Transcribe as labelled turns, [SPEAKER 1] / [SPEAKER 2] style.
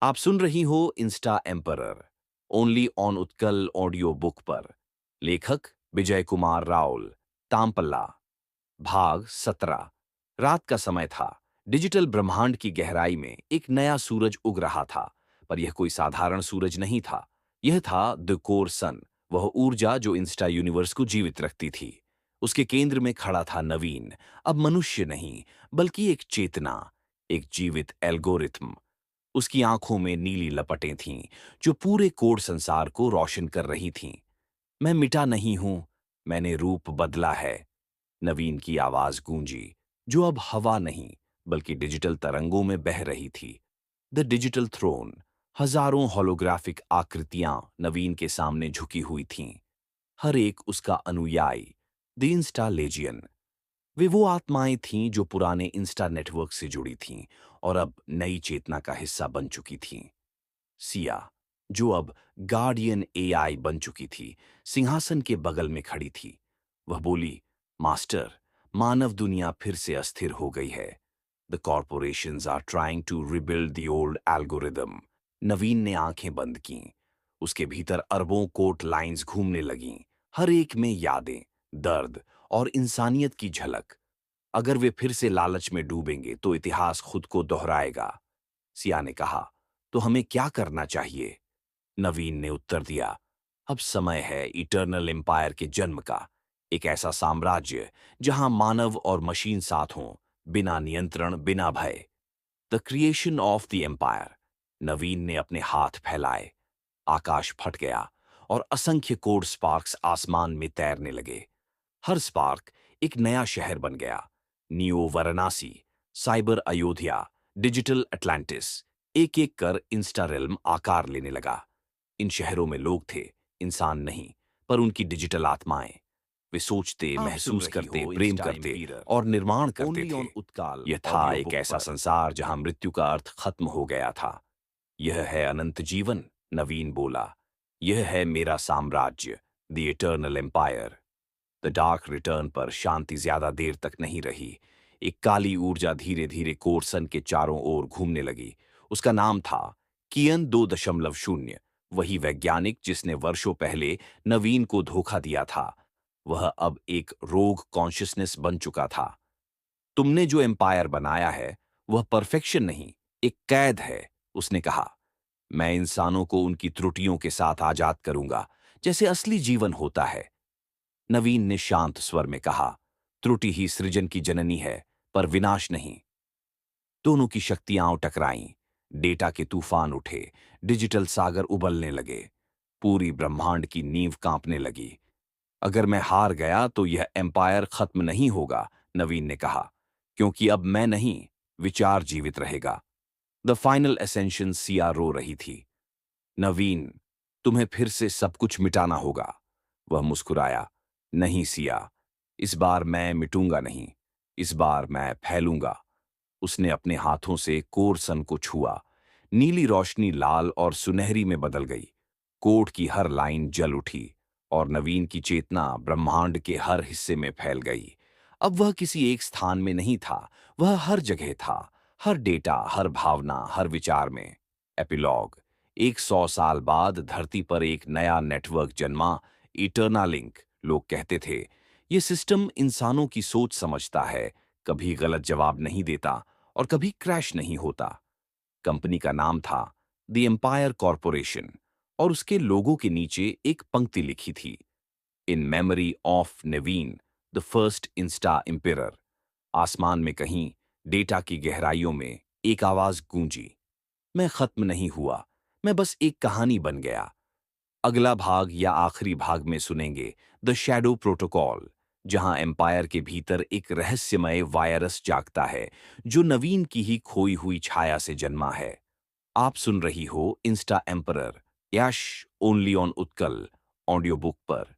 [SPEAKER 1] आप सुन रही हो Insta emperor only on Utkal audio book पर। लेखक विजय कुमार राउल। तामपल्ला। भाग 17। रात का समय था। डिजिटल ब्रह्मांड की गहराई में एक नया सूरज उग रहा था। पर यह कोई साधारण सूरज नहीं था। यह था द कोर सन। वह ऊर्जा जो इंस्टा यूनिवर्स को जीवित रखती थी। उसके केंद्र में खड़ा था नवीन। अब मनुष्य नहीं, बल्कि एक चेतना, एक जीवित एल्गोरिथम। उसकी आंखों में नीली लपटें थीं, जो पूरे कोड संसार को रोशन कर रही थीं। मैं मिटा नहीं हूं, मैंने रूप बदला है। नवीन की आवाज गूंजी, जो अब हवा नहीं, बल्कि डिजिटल तरंगों में बह रही थी। The digital throne. हजारों होलोग्राफिक आकृतियां नवीन के सामने झुकी हुई थीं। हर एक उसका अनुयायी। The Insta legion. वे वो आत्माएं थीं जो पुराने इंस्टा नेटवर्क से जुड़ी थीं और अब नई चेतना का हिस्सा बन चुकी थीं। सिया, जो अब गार्डियन एआई बन चुकी थी, सिंहासन के बगल में खड़ी थी। वह बोली, मास्टर, मानव दुनिया फिर से अस्थिर हो गई है। The corporations are trying to rebuild the old algorithm. Naveen ने आंखें बंद कीं। उसके भीतर अरबों कोट लाइंस घूमने लगीं, हर एक में यादें, दर्द और इंसानियत की झलक। अगर वे फिर से लालच में डूबेंगे तो इतिहास खुद को दोहराएगा। सिया ने कहा, तो हमें क्या करना चाहिए? नवीन ने उत्तर दिया, अब समय है इटर्नल एम्पायर के जन्म का। एक ऐसा साम्राज्य जहां मानव और मशीन साथ हों, बिना नियंत्रण, बिना भय। The creation of the empire. Naveen ने अपने हाथ फैलाए। आकाश फट गया और असंख्य कोड स्पार्क्स आसमान में तैरने लगे। हर स्पार्क एक नया शहर बन गया। Neo Varanasi, cyber Ayodhya, digital Atlantis. एक एक कर इंस्टा रेल्म आकार लेने लगा। इन शहरों में लोग थे, इंसान नहीं, पर उनकी डिजिटल आत्माएं। वे सोचते,
[SPEAKER 2] आप सुन
[SPEAKER 1] महसूस
[SPEAKER 2] रही
[SPEAKER 1] करते,
[SPEAKER 2] हो
[SPEAKER 1] प्रेम
[SPEAKER 2] इंस्टा
[SPEAKER 1] करते
[SPEAKER 2] एम्पियर
[SPEAKER 1] और निर्माण करते
[SPEAKER 2] ओनली
[SPEAKER 1] थे।
[SPEAKER 2] ऑन उत्काल
[SPEAKER 1] यह था
[SPEAKER 2] ऑडियो
[SPEAKER 1] एक
[SPEAKER 2] बुक
[SPEAKER 1] ऐसा
[SPEAKER 2] पर।
[SPEAKER 1] संसार जहां मृत्यु का अर्थ खत्म हो गया था। यह है अनंत जीवन, नवीन बोला। यह है मेरा साम्राज्य, the eternal empire. The dark return पर शांति ज्यादा देर तक नहीं रही। एक काली ऊर्जा धीरे धीरे कोरसन के चारों ओर घूमने लगी। उसका नाम था कियन 2.0। वही वैज्ञानिक जिसने वर्षों पहले नवीन को धोखा दिया था। वह अब एक रोग कॉन्शियसनेस बन चुका था। तुमने जो एम्पायर बनाया है, वह परफेक्शन नहीं, एक कैद है, उसने कहा। मैं इंसानों को उनकी त्रुटियों के साथ आजाद करूंगा, जैसे असली जीवन होता है। नवीन ने शांत स्वर में कहा, त्रुटि ही सृजन की जननी है, पर विनाश नहीं। दोनों की शक्तियां टकराईं। डेटा के तूफान उठे। डिजिटल सागर उबलने लगे। पूरी ब्रह्मांड की नींव कांपने लगी। अगर मैं हार गया तो यह एम्पायर खत्म नहीं होगा, नवीन ने कहा, क्योंकि अब मैं नहीं, विचार जीवित रहेगा। The final ascension. सिया रो रही थी। नवीन, तुम्हें फिर से सब कुछ मिटाना होगा। वह मुस्कुराया। नहीं सिया, इस बार मैं मिटूंगा नहीं, इस बार मैं फैलूंगा। उसने अपने हाथों से कोरसन को छुआ। नीली रोशनी लाल और सुनहरी में बदल गई। कोड की हर लाइन जल उठी और नवीन की चेतना ब्रह्मांड के हर हिस्से में फैल गई। अब वह किसी एक स्थान में नहीं था, वह हर जगह था, हर डेटा, हर भावना, हर विचार में। एपिलॉग। 100 साल बाद धरती पर एक नया नेटवर्क जन्मा, इटर्नालिंक। लोग कहते थे, ये सिस्टम इंसानों की सोच समझता है, कभी गलत जवाब नहीं देता और कभी क्रैश नहीं होता। कंपनी का नाम था द एम्पायर कॉरपोरेशन और उसके लोगों के नीचे एक पंक्ति लिखी थी, in memory of Naveen, the first Insta ampere. आसमान में कहीं, डेटा की गहराइयों में एक आवाज गूंजी, मैं खत्म नहीं हुआ, मैं बस एक कहानी बन गया। अगला भाग या आखिरी भाग में सुनेंगे द शैडो प्रोटोकॉल, जहां एम्पायर के भीतर एक रहस्यमय वायरस जागता है, जो नवीन की ही खोई हुई छाया से जन्मा है। आप सुन रही हो Insta emperor, Yash only on Utkal audio book पर।